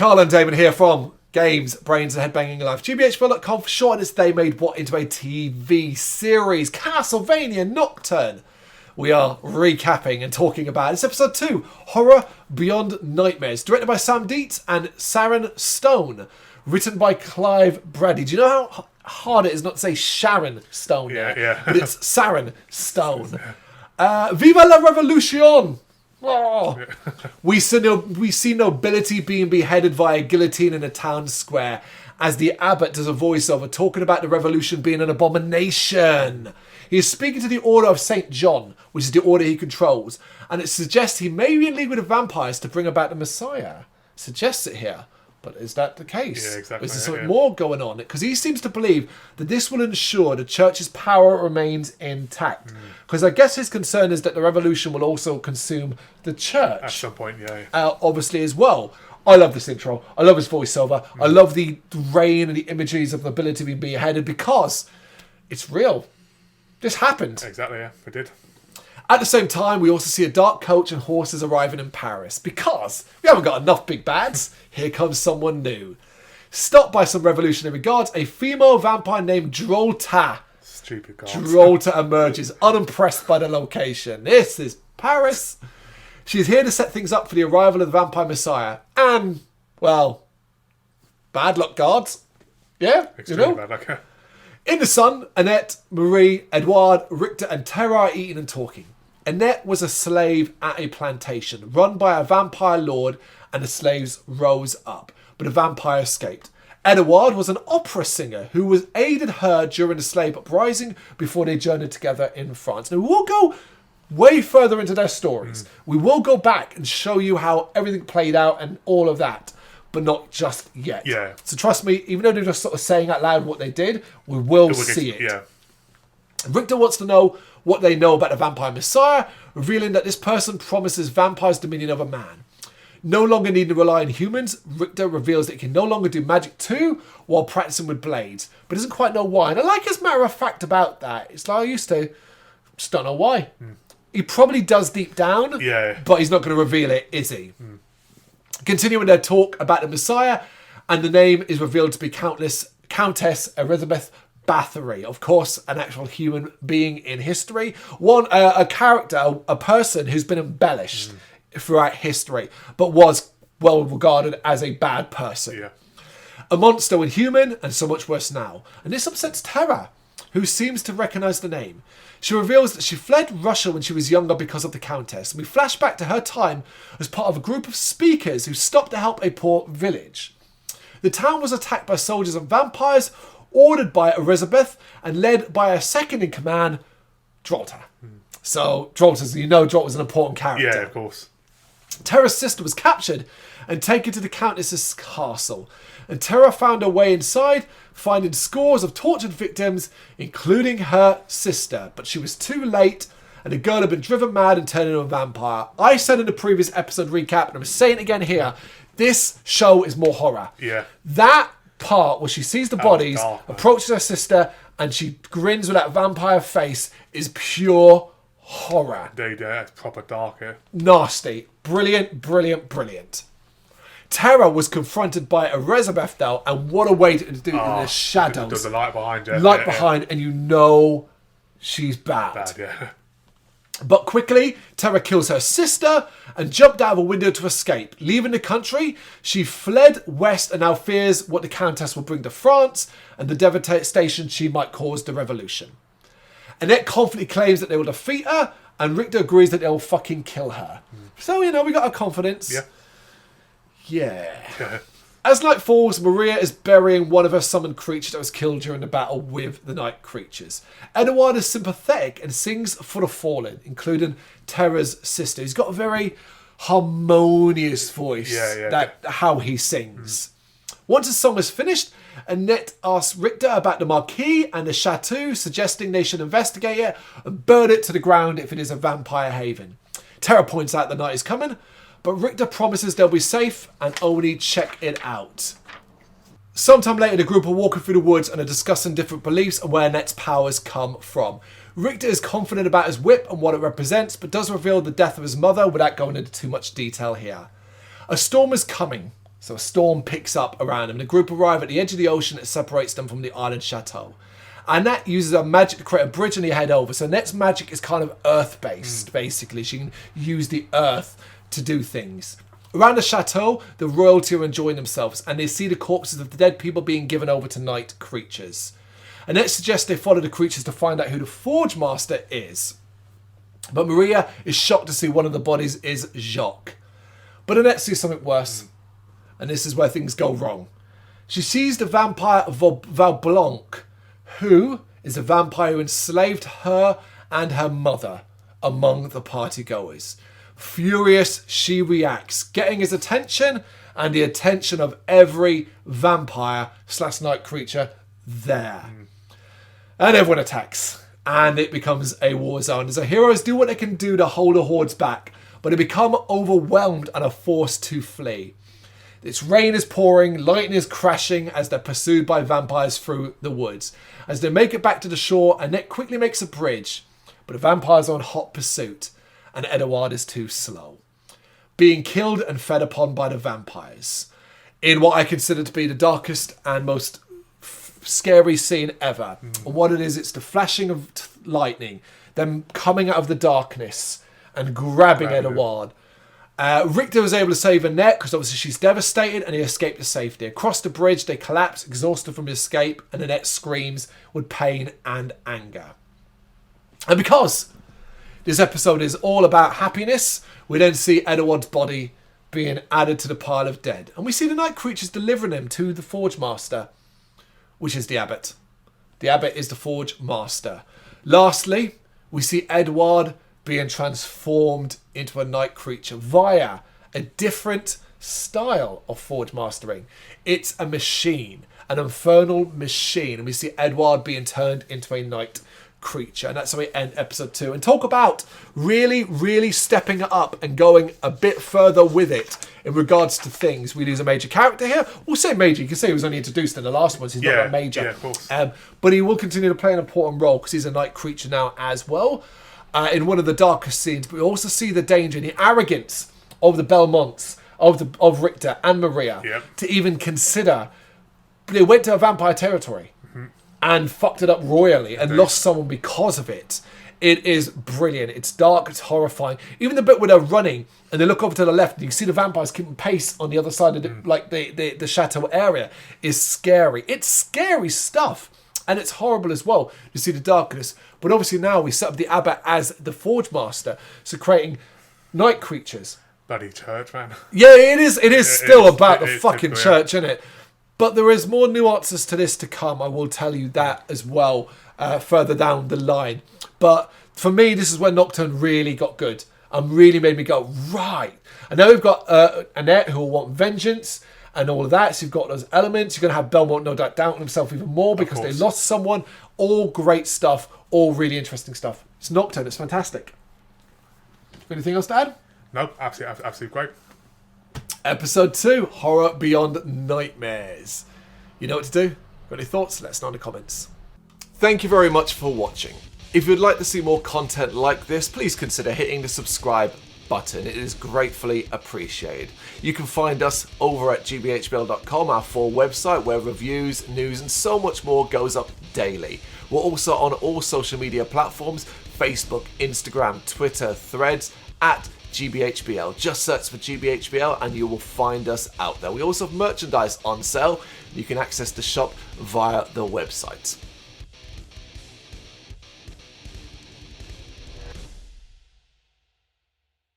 Carl and Damon here from Brrraains A Head-Banging Life. gbhblofficial for short, and they made what into a TV series, Castlevania Nocturne. We are recapping and talking about it's episode 2, Horror Beyond Nightmares, directed by Sam Dietz and Sharon Stone, written by Clive Brady. Do you know how hard it is not to say Sharon Stone? Yeah. But it's Sharon Stone. Viva la Revolution! Oh. We see nobility being beheaded via guillotine in a town square as the abbot does a voiceover talking about the revolution being an abomination. He is speaking to the Order of St. John, which is the order he controls, and it suggests he may be in league with the vampires to bring about the Messiah. Suggests it here. But is that the case? Yeah, exactly. Or is there something more going on? Because he seems to believe that this will ensure the church's power remains intact. Because I guess his concern is that the revolution will also consume the church. At some point, yeah. Obviously as well. I love this intro. I love his voiceover. I love the rain and the imageries of the ability to be beheaded because it's real. This happened. Exactly, yeah. It did. At the same time, we also see a dark coach and horses arriving in Paris because we haven't got enough big bads. Here comes someone new. Stopped by some revolutionary guards, a female vampire named Drolta. Stupid guards. Drolta emerges, unimpressed by the location. This is Paris. She's here to set things up for the arrival of the vampire messiah. And, well, bad luck guards. Yeah, Extremely bad luck. In the sun, Annette, Marie, Edouard, Richter and Tara are eating and talking. Annette was a slave at a plantation run by a vampire lord, and the slaves rose up, but the vampire escaped. Edouard was an opera singer who was aided her during the slave uprising before they journeyed together in France. Now, we'll go way further into their stories. We will go back and show you how everything played out and all of that, but not just yet. Yeah. So trust me, even though they're just sort of saying out loud what they did, we will see it. Yeah. Richter wants to know what they know about the vampire messiah, revealing that this person promises vampires dominion over man. No longer needing to rely on humans, Richter reveals that he can no longer do magic too while practicing with blades, but doesn't quite know why. And I like his matter of fact about that. It's like I used to, just don't know why. He probably does deep down, but he's not going to reveal it, is he? Continuing their talk about the messiah, and the name is revealed to be Countess Elizabeth Bathory, of course, an actual human being in history. A character, a person who's been embellished throughout history, but was well regarded as a bad person. Yeah. A monster when human, and so much worse now. And this upsets Tara, who seems to recognise the name. She reveals that she fled Russia when she was younger because of the Countess. And we flash back to her time as part of a group of speakers who stopped to help a poor village. The town was attacked by soldiers and vampires, ordered by Elizabeth and led by a second-in-command, Drolta. So, Drolta's an important character. Yeah, of course. Tara's sister was captured and taken to the Countess's castle. And Tara found her way inside, finding scores of tortured victims, including her sister. But she was too late, and the girl had been driven mad and turned into a vampire. I said in the previous episode recap, and I'm saying it again here, this show is more horror. Yeah. That part where she sees the bodies, approaches her sister, and she grins with that vampire face is pure horror. It's proper dark here. Nasty. Brilliant, brilliant, brilliant. Tara was confronted by Elizabeth though, and what a way to do it in the shadows. There's the light behind her. Light behind, and you know she's bad. Bad, yeah. But quickly, Tara kills her sister and jumped out of a window to escape. Leaving the country, she fled west and now fears what the Countess will bring to France and the devastation she might cause the revolution. Annette confidently claims that they will defeat her, and Richter agrees that they'll fucking kill her. So, we got our confidence. Yeah. As night falls, Maria is burying one of her summoned creatures that was killed during the battle with the night creatures. Edouard is sympathetic and sings for the fallen, including Tara's sister. He's got a very harmonious voice, how he sings. Once the song is finished, Annette asks Richter about the Marquis and the Chateau, suggesting they should investigate it and burn it to the ground if it is a vampire haven. Tara points out the night is coming, but Richter promises they'll be safe and only check it out. Sometime later, the group are walking through the woods and are discussing different beliefs and where Annette's powers come from. Richter is confident about his whip and what it represents, but does reveal the death of his mother without going into too much detail here. A storm is coming, So a storm picks up around them. The group arrive at the edge of the ocean that separates them from the island chateau. Annette uses her magic to create a bridge and they head over. So Annette's magic is kind of earth-based, basically. She can use the earth to do things. Around the chateau, the royalty are enjoying themselves and they see the corpses of the dead people being given over to night creatures. Annette suggests they follow the creatures to find out who the Forge Master is. But Maria is shocked to see one of the bodies is Jacques. But Annette sees something worse. And this is where things go wrong. She sees the vampire Valblanc, who is a vampire who enslaved her and her mother among the partygoers. Furious, she reacts, getting his attention and the attention of every vampire/night creature there. And everyone attacks. And it becomes a war zone. As the heroes do what they can do to hold the hordes back, but they become overwhelmed and are forced to flee. Its rain is pouring, lightning is crashing as they're pursued by vampires through the woods. As they make it back to the shore, Annette quickly makes a bridge, but the vampires are on hot pursuit, and Edouard is too slow, being killed and fed upon by the vampires. In what I consider to be the darkest and most scary scene ever. And what it is, it's the flashing of lightning, them coming out of the darkness and grabbing Edouard. Richter was able to save Annette because obviously she's devastated and he escaped to safety. Across the bridge, they collapse, exhausted from the escape, and Annette screams with pain and anger. And because this episode is all about happiness, we then see Edouard's body being added to the pile of dead. And we see the night creatures delivering him to the Forge Master, which is the Abbot. The Abbot is the Forge Master. Lastly, we see Edouard being transformed into a night creature via a different style of Forge Mastering. It's a machine, an infernal machine. And we see Edouard being turned into a night creature. And that's how we end episode 2. And talk about really, really stepping it up and going a bit further with it in regards to things. We lose a major character here. We'll say major. You can say he was only introduced in the last one, so he's not a major. Yeah, of course. But he will continue to play an important role because he's a night creature now as well. In one of the darkest scenes, but we also see the danger and the arrogance of the Belmonts, of Richter and Maria, to even consider. They went to a vampire territory and fucked it up royally and lost someone because of it. It is brilliant. It's dark. It's horrifying. Even the bit where they're running and they look over to the left and you can see the vampires keeping pace on the other side of the chateau area is scary. It's scary stuff. And it's horrible as well to see the darkness. But obviously now we set up the Abbot as the Forge Master. So creating night creatures. Bloody church, man. Yeah, it is still about the fucking church, isn't it? But there is more nuances to this to come. I will tell you that as well further down the line. But for me, this is where Nocturne really got good. And really made me go, right. And now we've got Annette who will want vengeance. And all of that, so you've got those elements. You're going to have Belmont no doubt doubting himself even more because they lost someone. All great stuff, all really interesting stuff. It's Nocturne, it's fantastic. Anything else to add? No, absolutely great. Episode 2, Horror Beyond Nightmares. You know what to do? Got any thoughts? Let us know in the comments. Thank you very much for watching. If you'd like to see more content like this, please consider hitting the subscribe button. It is gratefully appreciated. You can find us over at gbhbl.com, our full website where reviews, news and so much more goes up daily. We're also on all social media platforms, Facebook, Instagram, Twitter, Threads, at gbhbl. Just search for gbhbl and you will find us out there. We also have merchandise on sale. You can access the shop via the website.